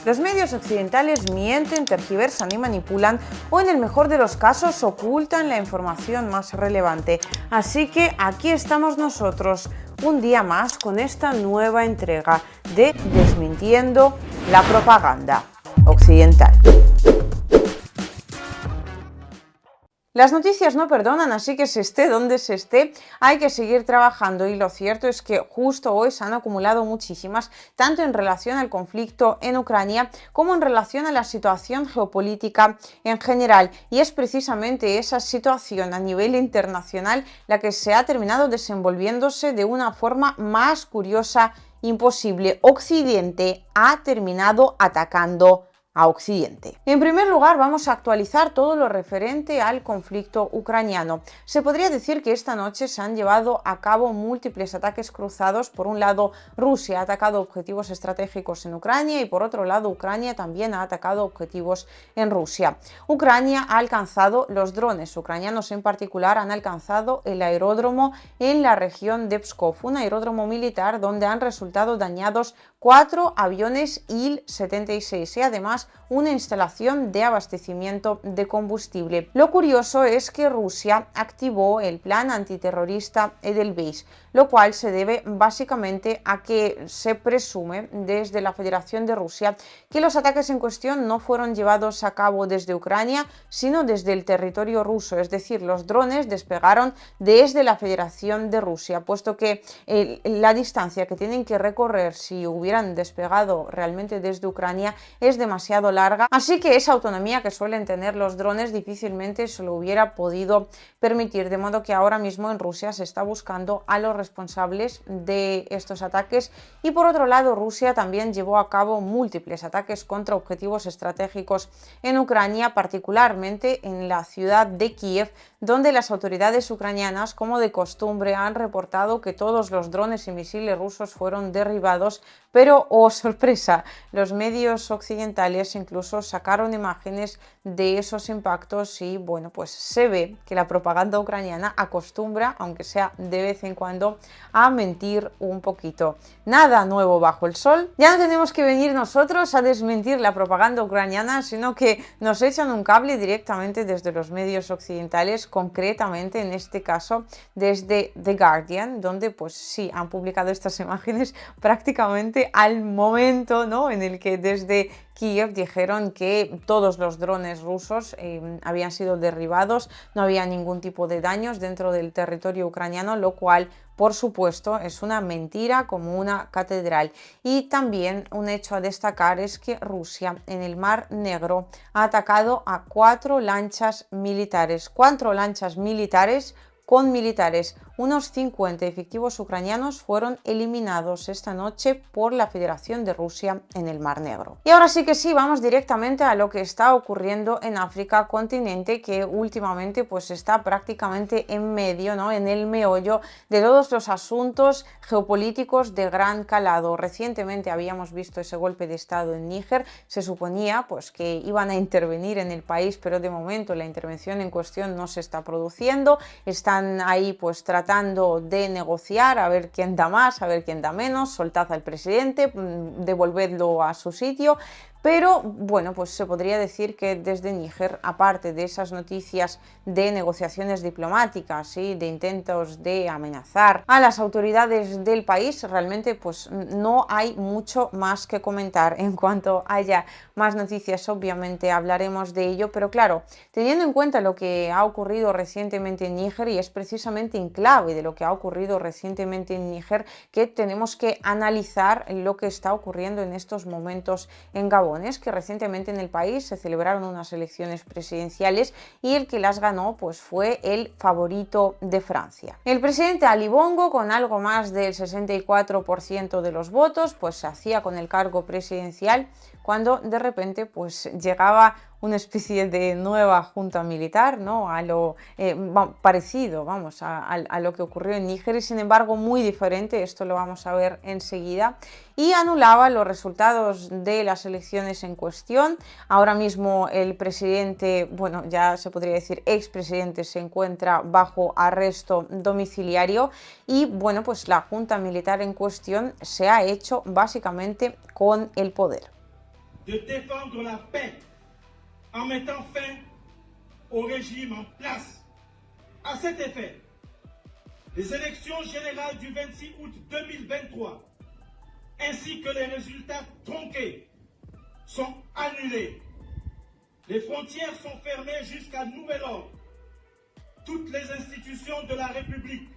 Los medios occidentales mienten, tergiversan y manipulan, o en el mejor de los casos ocultan la información más relevante. Así que aquí estamos nosotros, un día más, con esta nueva entrega de Desmintiendo la propaganda occidental. Las noticias no perdonan, así que se esté donde se esté, hay que seguir trabajando, y lo cierto es que justo hoy se han acumulado muchísimas, tanto en relación al conflicto en Ucrania como en relación a la situación geopolítica en general, y es precisamente esa situación a nivel internacional la que se ha terminado desenvolviéndose de una forma más curiosa imposible. Occidente ha terminado atacando a Occidente. En primer lugar, vamos a actualizar todo lo referente al conflicto ucraniano. Se podría decir que esta noche se han llevado a cabo múltiples ataques cruzados. Por un lado, Rusia ha atacado objetivos estratégicos en Ucrania y por otro lado, Ucrania también ha atacado objetivos en Rusia. Ucrania ha alcanzado, los drones ucranianos en particular, han alcanzado el aeródromo en la región de Pskov, un aeródromo militar donde han resultado dañados 4 aviones Il-76 y además una instalación de abastecimiento de combustible. Lo curioso es que Rusia activó el plan antiterrorista Edelweiss, lo cual se debe básicamente a que se presume desde la Federación de Rusia que los ataques en cuestión no fueron llevados a cabo desde Ucrania, sino desde el territorio ruso, es decir, los drones despegaron desde la Federación de Rusia, puesto que la distancia que tienen que recorrer si hubieran despegado realmente desde Ucrania es demasiado larga, así que esa autonomía que suelen tener los drones difícilmente se lo hubiera podido permitir, de modo que ahora mismo en Rusia se está buscando a los responsables de estos ataques. Y por otro lado, Rusia también llevó a cabo múltiples ataques contra objetivos estratégicos en Ucrania, particularmente en la ciudad de Kiev, donde las autoridades ucranianas, como de costumbre, han reportado que todos los drones y misiles rusos fueron derribados, pero, oh sorpresa, los medios occidentales incluso sacaron imágenes de esos impactos y, bueno, pues se ve que la propaganda ucraniana acostumbra, aunque sea de vez en cuando, a mentir un poquito. Nada nuevo bajo el sol. Ya no tenemos que venir nosotros a desmentir la propaganda ucraniana, sino que nos echan un cable directamente desde los medios occidentales, concretamente en este caso desde The Guardian, donde pues sí han publicado estas imágenes prácticamente al momento, ¿no?, en el que desde Kiev dijeron que todos los drones rusos habían sido derribados, no había ningún tipo de daños dentro del territorio ucraniano, lo cual, por supuesto, es una mentira como una catedral. Y también un hecho a destacar es que Rusia en el Mar Negro ha atacado a 4 lanchas militares. 4 lanchas militares con militares. Unos 50 efectivos ucranianos fueron eliminados esta noche por la Federación de Rusia en el Mar Negro. Y ahora sí que sí, vamos directamente a lo que está ocurriendo en África, continente que últimamente pues está prácticamente en medio, ¿no?, en el meollo de todos los asuntos geopolíticos de gran calado. Recientemente habíamos visto ese golpe de estado en Níger, se suponía pues que iban a intervenir en el país, pero de momento la intervención en cuestión no se está produciendo. Están ahí pues tratando de negociar, a ver quién da más, a ver quién da menos, soltad al presidente, devolvedlo a su sitio. Pero bueno, pues se podría decir que desde Níger, aparte de esas noticias de negociaciones diplomáticas y de intentos de amenazar a las autoridades del país, realmente pues no hay mucho más que comentar. En cuanto haya más noticias, obviamente hablaremos de ello, pero claro, teniendo en cuenta lo que ha ocurrido recientemente en Níger, y es precisamente en clave de lo que ha ocurrido recientemente en Níger que tenemos que analizar lo que está ocurriendo en estos momentos en Gabón. Es que recientemente en el país se celebraron unas elecciones presidenciales y el que las ganó pues fue el favorito de Francia. El presidente Ali Bongo, con algo más del 64% de los votos, pues se hacía con el cargo presidencial cuando de repente pues llegaba una especie de nueva junta militar, ¿no?, a lo parecido, vamos, a lo que ocurrió en Níger, y sin embargo muy diferente, esto lo vamos a ver enseguida, y anulaba los resultados de las elecciones en cuestión. Ahora mismo el presidente, bueno, ya se podría decir expresidente, se encuentra bajo arresto domiciliario y, bueno, pues la junta militar en cuestión se ha hecho básicamente con el poder. de défendre la paix en mettant fin au régime en place. À cet effet, les élections générales du 26 août 2023 ainsi que les résultats tronqués sont annulés. Les frontières sont fermées jusqu'à nouvel ordre. Toutes les institutions de la République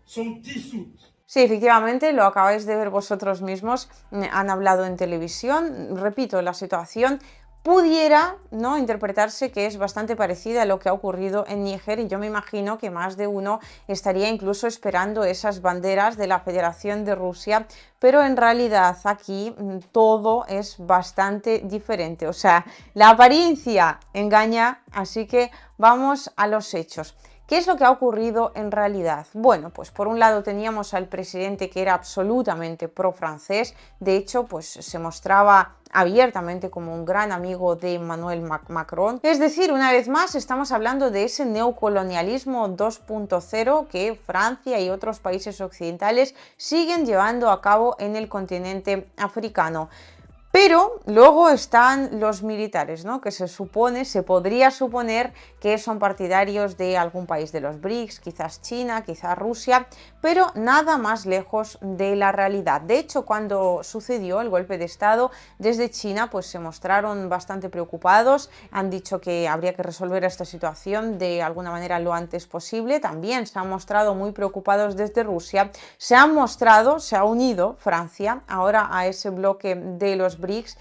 son dissoutes. Sí, efectivamente, lo acabáis de ver vosotros mismos, han hablado en televisión. Repito, la situación pudiera, ¿no?, interpretarse que es bastante parecida a lo que ha ocurrido en Níger, y yo me imagino que más de uno estaría incluso esperando esas banderas de la Federación de Rusia, pero en realidad aquí todo es bastante diferente. O sea, la apariencia engaña, así que vamos a los hechos. ¿Qué es lo que ha ocurrido en realidad? Bueno, pues por un lado teníamos al presidente que era absolutamente pro-francés, de hecho, pues se mostraba abiertamente como un gran amigo de Emmanuel Macron. Es decir, una vez más estamos hablando de ese neocolonialismo 2.0 que Francia y otros países occidentales siguen llevando a cabo en el continente africano. Pero luego están los militares, ¿no?, que se podría suponer que son partidarios de algún país de los BRICS, quizás China, quizás Rusia, pero nada más lejos de la realidad. De hecho, cuando sucedió el golpe de Estado, desde China pues se mostraron bastante preocupados, han dicho que habría que resolver esta situación de alguna manera lo antes posible. También se han mostrado muy preocupados desde Rusia, se ha unido Francia ahora a ese bloque de los BRICS,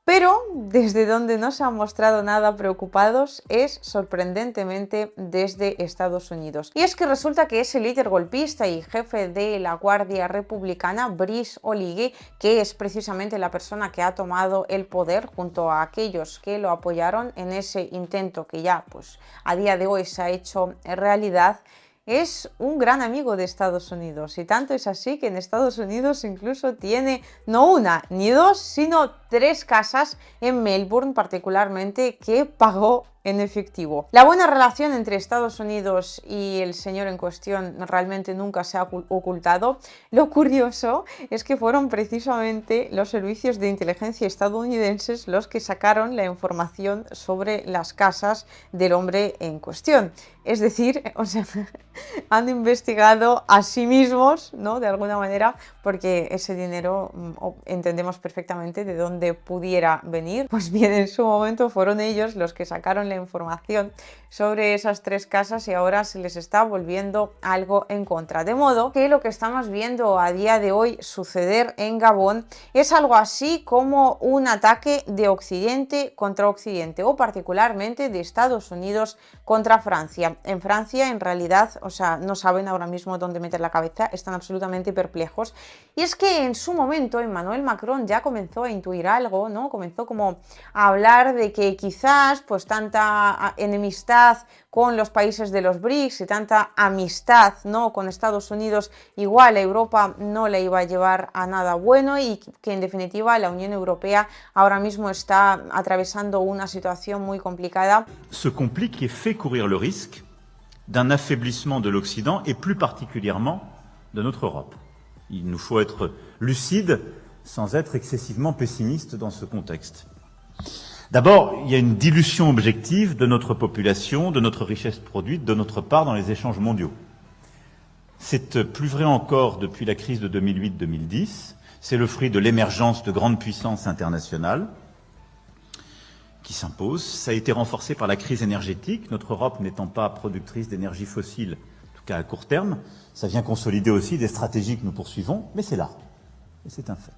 pero desde donde no se han mostrado nada preocupados es sorprendentemente desde Estados Unidos. Y es que resulta que ese líder golpista y jefe de la Guardia Republicana, Brice Oligui, que es precisamente la persona que ha tomado el poder junto a aquellos que lo apoyaron en ese intento que ya pues a día de hoy se ha hecho realidad, es un gran amigo de Estados Unidos, y tanto es así que en Estados Unidos incluso tiene no una ni dos, sino 3 casas en Melbourne particularmente que pagó en efectivo. La buena relación entre Estados Unidos y el señor en cuestión realmente nunca se ha ocultado. Lo curioso es que fueron precisamente los servicios de inteligencia estadounidenses los que sacaron la información sobre las casas del hombre en cuestión. Es decir, o sea, han investigado a sí mismos, ¿no?, de alguna manera, porque ese dinero entendemos perfectamente de dónde pudiera venir. Pues bien, en su momento fueron ellos los que sacaron la información sobre esas 3 casas y ahora se les está volviendo algo en contra. De modo que lo que estamos viendo a día de hoy suceder en Gabón es algo así como un ataque de Occidente contra Occidente, o particularmente de Estados Unidos contra Francia. En Francia, en realidad, o sea, no saben ahora mismo dónde meter la cabeza, están absolutamente perplejos. Y es que en su momento Emmanuel Macron ya comenzó a intuir algo, ¿no? Comenzó como a hablar de que quizás pues tanta enemistad con los países de los BRICS y tanta amistad, ¿no?, con Estados Unidos, igual a Europa no le iba a llevar a nada bueno, y que en definitiva la Unión Europea ahora mismo está atravesando una situación muy complicada. Se complique et fait courir le risque d'un affaiblissement de l'Occident et plus particulièrement de notre Europe. Il nous faut être lucide sans être excessivement pessimiste dans ce contexte. D'abord, il y a une dilution objective de notre population, de notre richesse produite, de notre part dans les échanges mondiaux. C'est plus vrai encore depuis la crise de 2008-2010. C'est le fruit de l'émergence de grandes puissances internationales qui s'imposent. Ça a été renforcé par la crise énergétique, notre Europe n'étant pas productrice d'énergie fossile, en tout cas à court terme. Ça vient consolider aussi des stratégies que nous poursuivons, mais c'est là, et c'est un fait.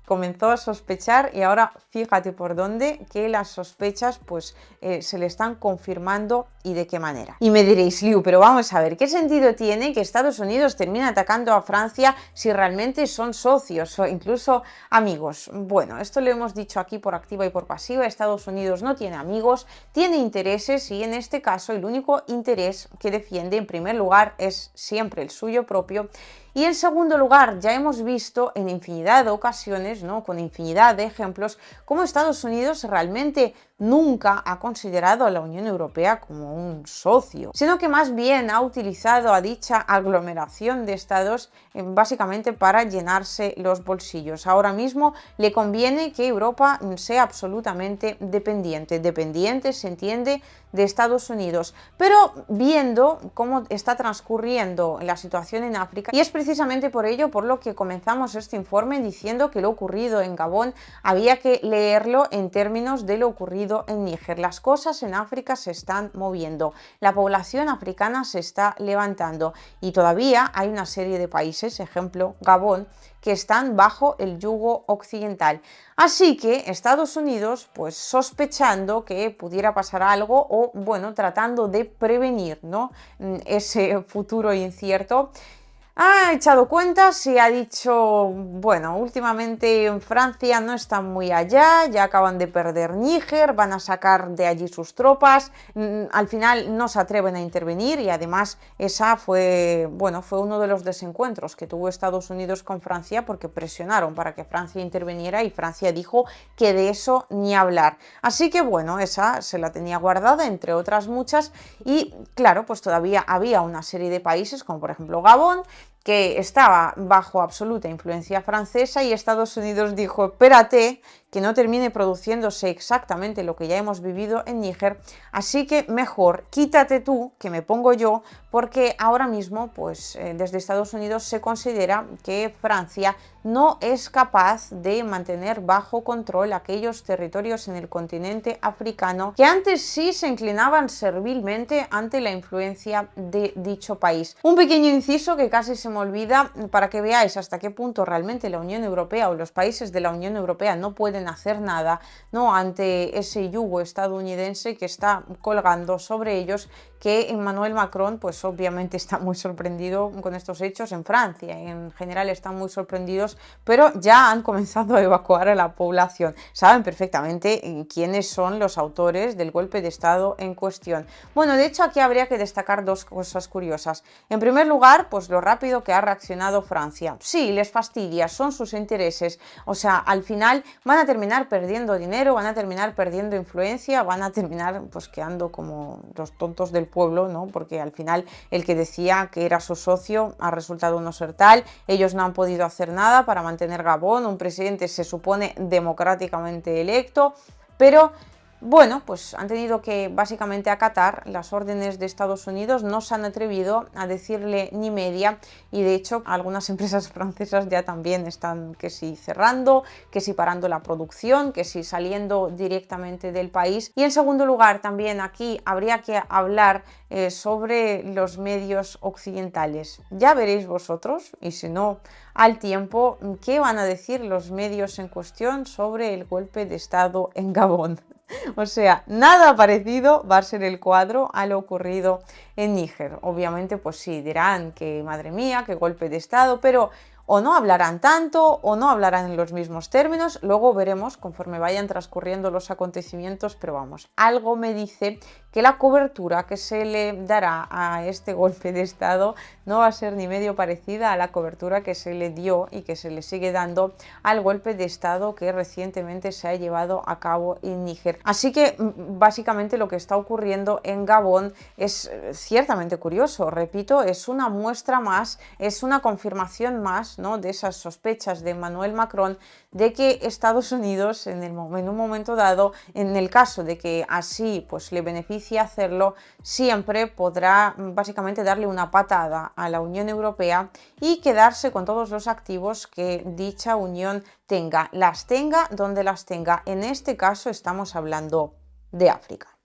Comenzó a sospechar, y ahora fíjate por dónde, que las sospechas pues se le están confirmando, y de qué manera. Y me diréis, Liu, pero vamos a ver, ¿qué sentido tiene que Estados Unidos termine atacando a Francia si realmente son socios o incluso amigos? Bueno, esto lo hemos dicho aquí por activa y por pasiva. Estados Unidos no tiene amigos, tiene intereses, y en este caso el único interés que defiende en primer lugar es siempre el suyo propio. Y en segundo lugar, ya hemos visto en infinidad de ocasiones, ¿no?, con infinidad de ejemplos, cómo Estados Unidos realmente nunca ha considerado a la Unión Europea como un socio, sino que más bien ha utilizado a dicha aglomeración de estados básicamente para llenarse los bolsillos. Ahora mismo le conviene que Europa sea absolutamente dependiente, se entiende, de Estados Unidos, pero viendo cómo está transcurriendo la situación en África, y es precisamente por ello por lo que comenzamos este informe diciendo que lo ocurrido en Gabón había que leerlo en términos de lo ocurrido en Níger. Las cosas en África se están moviendo, la población africana se está levantando y todavía hay una serie de países, ejemplo Gabón, que están bajo el yugo occidental. Así que Estados Unidos, pues sospechando que pudiera pasar algo o, bueno, tratando de prevenir, ¿no?, ese futuro incierto, ha echado cuentas y ha dicho, bueno, últimamente en Francia no están muy allá, ya acaban de perder Níger, van a sacar de allí sus tropas, al final no se atreven a intervenir y además esa fue, bueno, fue uno de los desencuentros que tuvo Estados Unidos con Francia porque presionaron para que Francia interviniera y Francia dijo que de eso ni hablar. Así que bueno, esa se la tenía guardada entre otras muchas y claro, pues todavía había una serie de países como por ejemplo Gabón, que estaba bajo absoluta influencia francesa y Estados Unidos dijo, espérate, que no termine produciéndose exactamente lo que ya hemos vivido en Níger, así que mejor quítate tú, que me pongo yo, porque ahora mismo, pues desde Estados Unidos se considera que Francia no es capaz de mantener bajo control aquellos territorios en el continente africano que antes sí se inclinaban servilmente ante la influencia de dicho país. Un pequeño inciso que casi se me olvida para que veáis hasta qué punto realmente la Unión Europea o los países de la Unión Europea no pueden hacer nada, ¿no?, ante ese yugo estadounidense que está colgando sobre ellos, que Emmanuel Macron pues obviamente está muy sorprendido con estos hechos. En Francia en general están muy sorprendidos, pero ya han comenzado a evacuar a la población. Saben perfectamente quiénes son los autores del golpe de estado en cuestión. Bueno, de hecho aquí habría que destacar dos cosas curiosas. En primer lugar, pues lo rápido que ha reaccionado Francia. Sí, les fastidia, son sus intereses, o sea, al final van a terminar perdiendo dinero, van a terminar perdiendo influencia, van a terminar pues quedando como los tontos del pueblo, ¿no?, porque al final el que decía que era su socio ha resultado no ser tal, ellos no han podido hacer nada para mantener Gabón, un presidente se supone democráticamente electo, pero bueno, pues han tenido que básicamente acatar las órdenes de Estados Unidos, no se han atrevido a decirle ni media y de hecho algunas empresas francesas ya también están que si cerrando, que si parando la producción, que si saliendo directamente del país. Y en segundo lugar también aquí habría que hablar sobre los medios occidentales. Ya veréis vosotros, y si no al tiempo, qué van a decir los medios en cuestión sobre el golpe de estado en Gabón. O sea, nada parecido va a ser el cuadro a lo ocurrido en Níger. Obviamente, pues sí, dirán que madre mía, qué golpe de estado, pero o no hablarán tanto o no hablarán en los mismos términos, luego veremos conforme vayan transcurriendo los acontecimientos, pero vamos, algo me dice que la cobertura que se le dará a este golpe de estado no va a ser ni medio parecida a la cobertura que se le dio y que se le sigue dando al golpe de estado que recientemente se ha llevado a cabo en Níger. Así que básicamente lo que está ocurriendo en Gabón es ciertamente curioso, repito, es una muestra más, es una confirmación más, ¿no?, de esas sospechas de Emmanuel Macron de que Estados Unidos en un momento dado, en el caso de que así pues le beneficie hacerlo, siempre podrá básicamente darle una patada a la Unión Europea y quedarse con todos los activos que dicha unión tenga, las tenga donde las tenga. En este caso estamos hablando de África.